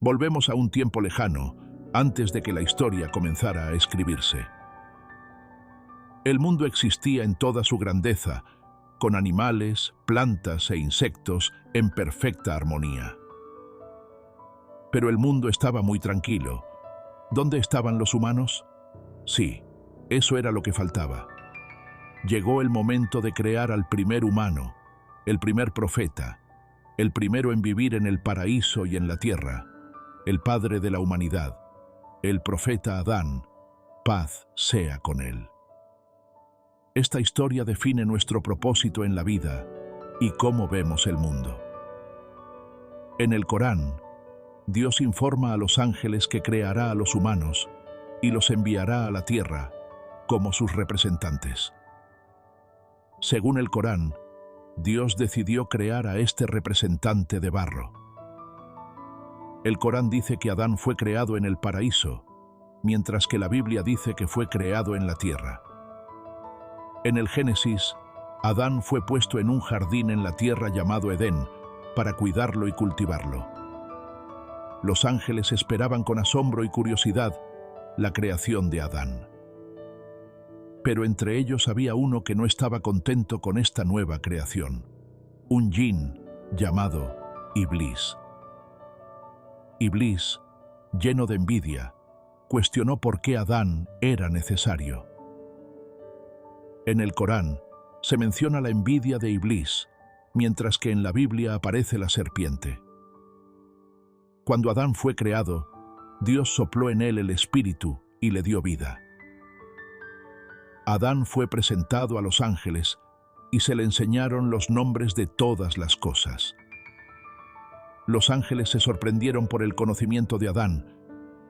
Volvemos a un tiempo lejano, antes de que la historia comenzara a escribirse. El mundo existía en toda su grandeza, con animales, plantas e insectos en perfecta armonía. Pero el mundo estaba muy tranquilo. ¿Dónde estaban los humanos? Sí, eso era lo que faltaba. Llegó el momento de crear al primer humano, el primer profeta, el primero en vivir en el paraíso y en la tierra, el padre de la humanidad, el profeta Adán, paz sea con él. Esta historia define nuestro propósito en la vida y cómo vemos el mundo. En el Corán, Dios informa a los ángeles que creará a los humanos y los enviará a la tierra como sus representantes. Según el Corán, Dios decidió crear a este representante de barro. El Corán dice que Adán fue creado en el paraíso, mientras que la Biblia dice que fue creado en la tierra. En el Génesis, Adán fue puesto en un jardín en la tierra llamado Edén para cuidarlo y cultivarlo. Los ángeles esperaban con asombro y curiosidad la creación de Adán. Pero entre ellos había uno que no estaba contento con esta nueva creación, un jin llamado Iblis. Iblis, lleno de envidia, cuestionó por qué Adán era necesario. En el Corán se menciona la envidia de Iblis, mientras que en la Biblia aparece la serpiente. Cuando Adán fue creado, Dios sopló en él el espíritu y le dio vida. Adán fue presentado a los ángeles y se le enseñaron los nombres de todas las cosas. Los ángeles se sorprendieron por el conocimiento de Adán,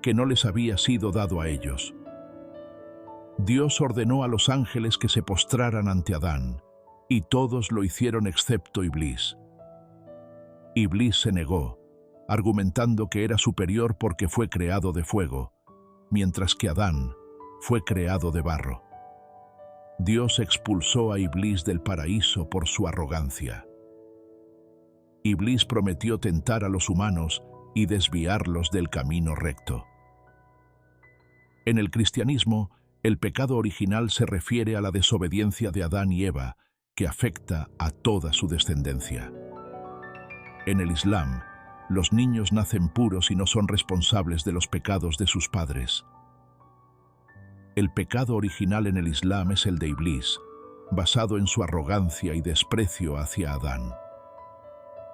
que no les había sido dado a ellos. Dios ordenó a los ángeles que se postraran ante Adán, y todos lo hicieron excepto Iblis. Iblis se negó, argumentando que era superior porque fue creado de fuego, mientras que Adán fue creado de barro. Dios expulsó a Iblis del paraíso por su arrogancia. Iblis prometió tentar a los humanos y desviarlos del camino recto. En el cristianismo, el pecado original se refiere a la desobediencia de Adán y Eva, que afecta a toda su descendencia. En el Islam, los niños nacen puros y no son responsables de los pecados de sus padres. El pecado original en el Islam es el de Iblis, basado en su arrogancia y desprecio hacia Adán.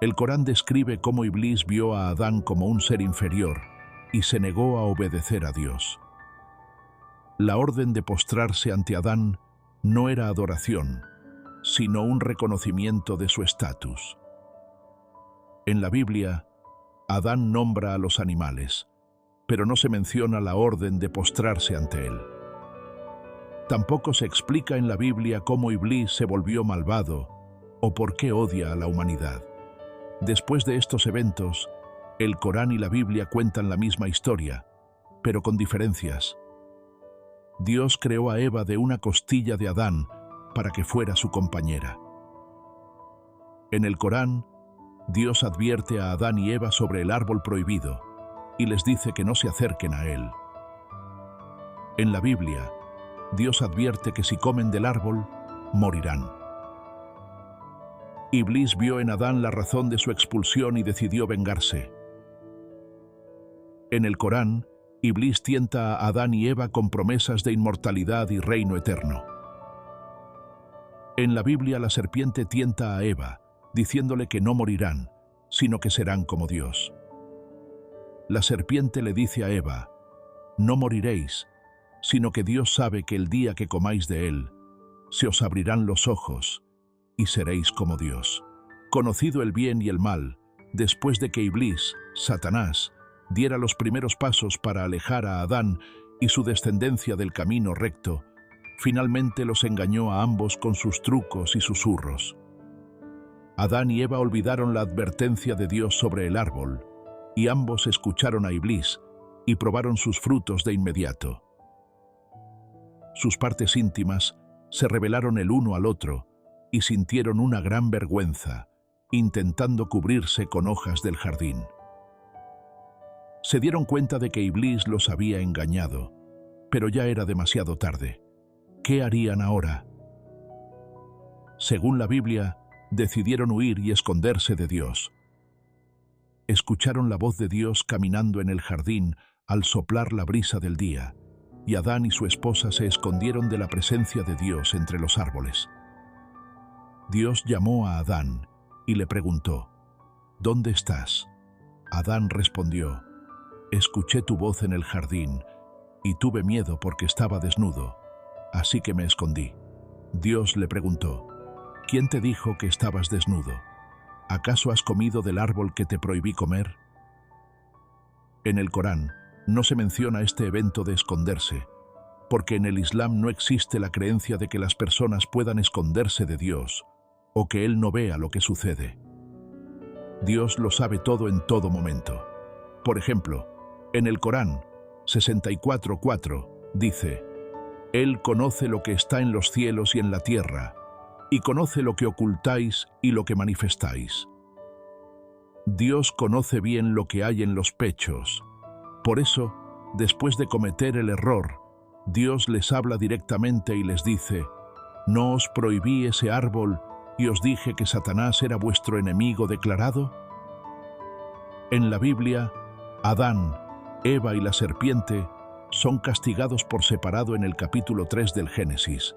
El Corán describe cómo Iblis vio a Adán como un ser inferior y se negó a obedecer a Dios. La orden de postrarse ante Adán no era adoración, sino un reconocimiento de su estatus. En la Biblia, Adán nombra a los animales, pero no se menciona la orden de postrarse ante él. Tampoco se explica en la Biblia cómo Iblis se volvió malvado o por qué odia a la humanidad. Después de estos eventos, el Corán y la Biblia cuentan la misma historia, pero con diferencias. Dios creó a Eva de una costilla de Adán para que fuera su compañera. En el Corán, Dios advierte a Adán y Eva sobre el árbol prohibido y les dice que no se acerquen a él. En la Biblia, Dios advierte que si comen del árbol, morirán. Iblis vio en Adán la razón de su expulsión y decidió vengarse. En el Corán, Iblis tienta a Adán y Eva con promesas de inmortalidad y reino eterno. En la Biblia, la serpiente tienta a Eva, diciéndole que no morirán, sino que serán como Dios. La serpiente le dice a Eva, no moriréis, sino que Dios sabe que el día que comáis de él, se os abrirán los ojos y seréis como Dios. Conocido el bien y el mal, después de que Iblis, Satanás, diera los primeros pasos para alejar a Adán y su descendencia del camino recto, finalmente los engañó a ambos con sus trucos y susurros. Adán y Eva olvidaron la advertencia de Dios sobre el árbol, y ambos escucharon a Iblis y probaron sus frutos de inmediato. Sus partes íntimas se revelaron el uno al otro y sintieron una gran vergüenza, intentando cubrirse con hojas del jardín. Se dieron cuenta de que Iblis los había engañado, pero ya era demasiado tarde. ¿Qué harían ahora? Según la Biblia, decidieron huir y esconderse de Dios. Escucharon la voz de Dios caminando en el jardín al soplar la brisa del día, y Adán y su esposa se escondieron de la presencia de Dios entre los árboles. Dios llamó a Adán y le preguntó: ¿Dónde estás? Adán respondió: Escuché tu voz en el jardín y tuve miedo porque estaba desnudo, así que me escondí. Dios le preguntó: ¿Quién te dijo que estabas desnudo? ¿Acaso has comido del árbol que te prohibí comer? En el Corán no se menciona este evento de esconderse, porque en el Islam no existe la creencia de que las personas puedan esconderse de Dios o que Él no vea lo que sucede. Dios lo sabe todo en todo momento. Por ejemplo, en el Corán 64:4 dice: Él conoce lo que está en los cielos y en la tierra, y conoce lo que ocultáis y lo que manifestáis. Dios conoce bien lo que hay en los pechos. Por eso, después de cometer el error, Dios les habla directamente y les dice: ¿No os prohibí ese árbol y os dije que Satanás era vuestro enemigo declarado? En la Biblia, Adán, Eva y la serpiente son castigados por separado en el capítulo 3 del Génesis.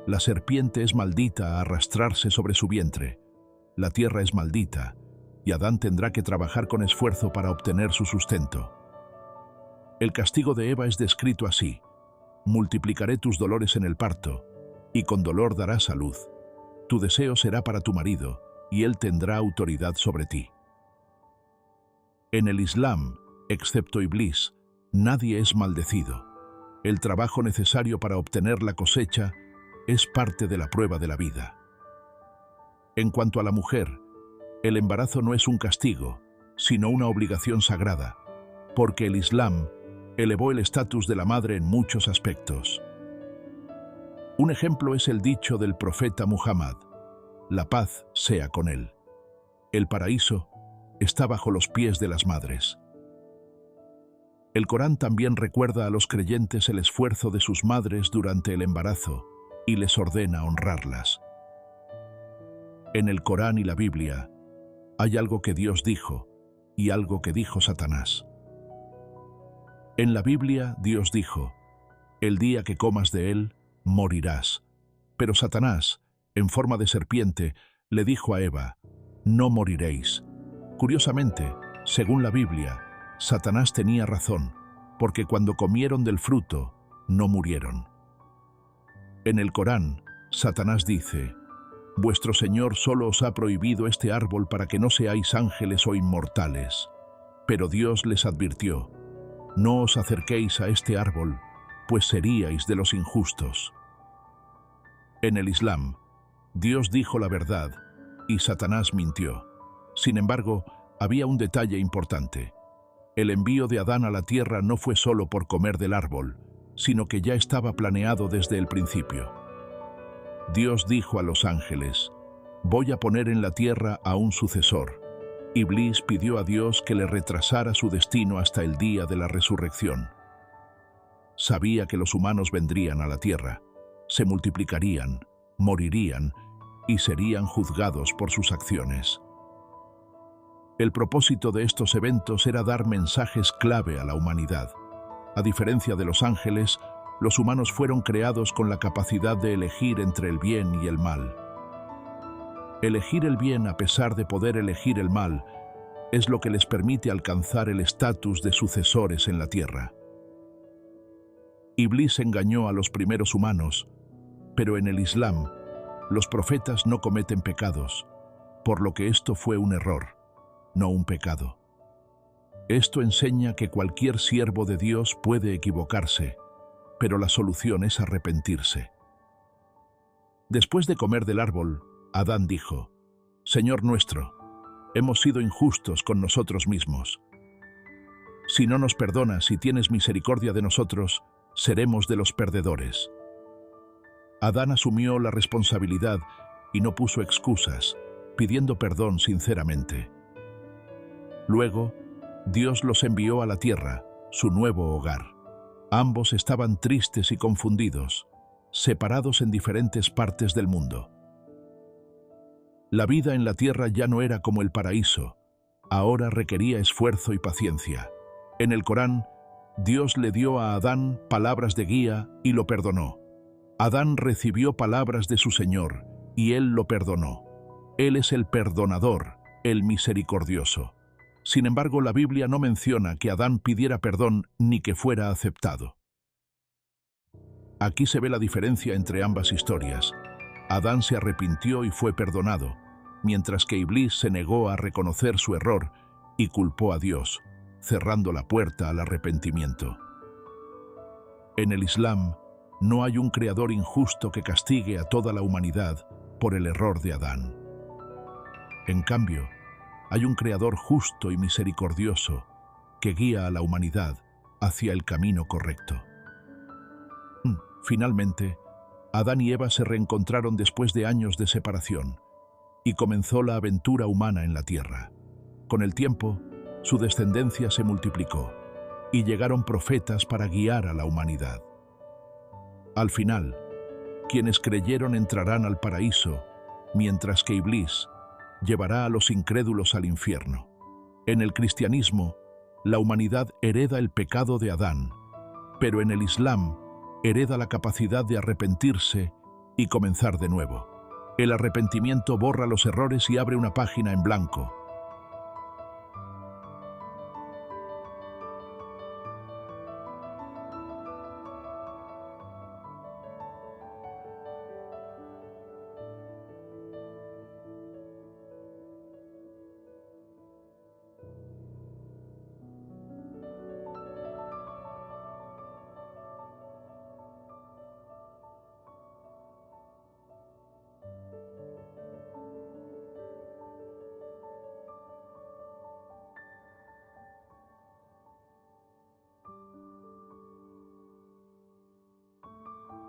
La serpiente es maldita a arrastrarse sobre su vientre, la tierra es maldita, y Adán tendrá que trabajar con esfuerzo para obtener su sustento. El castigo de Eva es descrito así: multiplicaré tus dolores en el parto, y con dolor darás a luz. Tu deseo será para tu marido, y él tendrá autoridad sobre ti. En el Islam, excepto Iblis, nadie es maldecido. El trabajo necesario para obtener la cosecha es parte de la prueba de la vida. En cuanto a la mujer, el embarazo no es un castigo, sino una obligación sagrada, porque el Islam elevó el estatus de la madre en muchos aspectos. Un ejemplo es el dicho del profeta Muhammad: la paz sea con él. El paraíso está bajo los pies de las madres. El Corán también recuerda a los creyentes el esfuerzo de sus madres durante el embarazo y les ordena honrarlas. En el Corán y la Biblia hay algo que Dios dijo y algo que dijo Satanás. En la Biblia Dios dijo: el día que comas de él, morirás. Pero Satanás, en forma de serpiente, le dijo a Eva: no moriréis. Curiosamente, según la Biblia, Satanás tenía razón, porque cuando comieron del fruto, no murieron. En el Corán, Satanás dice: vuestro Señor solo os ha prohibido este árbol para que no seáis ángeles o inmortales. Pero Dios les advirtió: no os acerquéis a este árbol, pues seríais de los injustos. En el Islam, Dios dijo la verdad y Satanás mintió. Sin embargo, había un detalle importante. El envío de Adán a la tierra no fue solo por comer del árbol, sino que ya estaba planeado desde el principio. Dios dijo a los ángeles: voy a poner en la tierra a un sucesor. Iblis pidió a Dios que le retrasara su destino hasta el día de la resurrección. Sabía que los humanos vendrían a la tierra, se multiplicarían, morirían y serían juzgados por sus acciones. El propósito de estos eventos era dar mensajes clave a la humanidad. A diferencia de los ángeles, los humanos fueron creados con la capacidad de elegir entre el bien y el mal. Elegir el bien a pesar de poder elegir el mal es lo que les permite alcanzar el estatus de sucesores en la tierra. Iblis engañó a los primeros humanos, pero en el Islam, los profetas no cometen pecados, por lo que esto fue un error, no un pecado. Esto enseña que cualquier siervo de Dios puede equivocarse, pero la solución es arrepentirse. Después de comer del árbol, Adán dijo: Señor nuestro, hemos sido injustos con nosotros mismos. Si no nos perdonas y tienes misericordia de nosotros, seremos de los perdedores. Adán asumió la responsabilidad y no puso excusas, pidiendo perdón sinceramente. Luego, Dios los envió a la tierra, su nuevo hogar. Ambos estaban tristes y confundidos, separados en diferentes partes del mundo. La vida en la tierra ya no era como el paraíso, ahora requería esfuerzo y paciencia. En el Corán, Dios le dio a Adán palabras de guía y lo perdonó. Adán recibió palabras de su Señor y él lo perdonó. Él es el perdonador, el misericordioso. Sin embargo, la Biblia no menciona que Adán pidiera perdón ni que fuera aceptado. Aquí se ve la diferencia entre ambas historias. Adán se arrepintió y fue perdonado, mientras que Iblis se negó a reconocer su error y culpó a Dios, cerrando la puerta al arrepentimiento. En el Islam, no hay un creador injusto que castigue a toda la humanidad por el error de Adán. En cambio, hay un creador justo y misericordioso que guía a la humanidad hacia el camino correcto. Finalmente, Adán y Eva se reencontraron después de años de separación y comenzó la aventura humana en la tierra. Con el tiempo, su descendencia se multiplicó y llegaron profetas para guiar a la humanidad. Al final, quienes creyeron entrarán al paraíso, mientras que Iblis llevará a los incrédulos al infierno. En el cristianismo, la humanidad hereda el pecado de Adán, pero en el Islam hereda la capacidad de arrepentirse y comenzar de nuevo. El arrepentimiento borra los errores y abre una página en blanco,